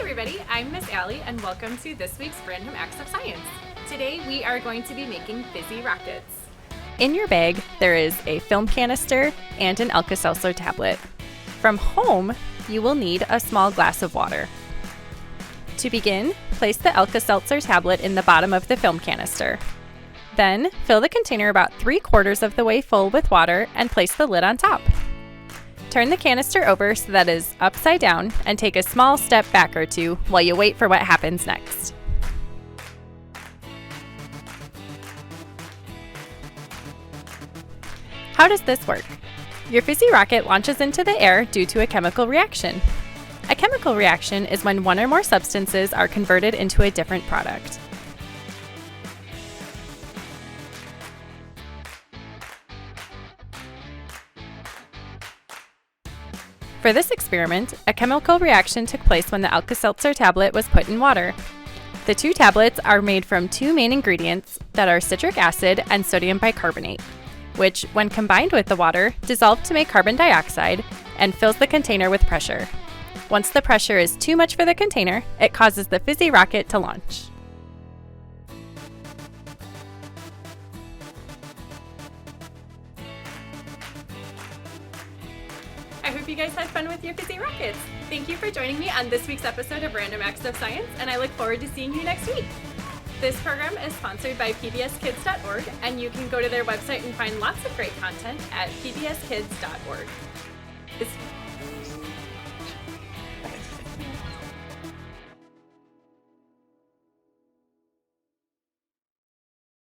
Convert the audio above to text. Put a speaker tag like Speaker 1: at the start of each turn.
Speaker 1: everybody, I'm Miss Allie and welcome to this week's Random Acts of Science. Today we are going to be making fizzy rockets.
Speaker 2: In your bag, there is a film canister and an Alka-Seltzer tablet. From home, you will need a small glass of water. To begin, place the Alka-Seltzer tablet in the bottom of the film canister. Then, fill the container about 3/4 of the way full with water and place the lid on top. Turn the canister over so that it is upside down and take a small step back or two while you wait for what happens next. How does this work? Your fizzy rocket launches into the air due to a chemical reaction. A chemical reaction is when one or more substances are converted into a different product. For this experiment, a chemical reaction took place when the Alka-Seltzer tablet was put in water. The two tablets are made from two main ingredients that are citric acid and sodium bicarbonate, which, when combined with the water, dissolve to make carbon dioxide and fills the container with pressure. Once the pressure is too much for the container, it causes the fizzy rocket to launch.
Speaker 1: I hope you guys had fun with your fizzy rockets. Thank you for joining me on this week's episode of Random Acts of Science, and I look forward to seeing you next week. This program is sponsored by pbskids.org, and you can go to their website and find lots of great content at pbskids.org.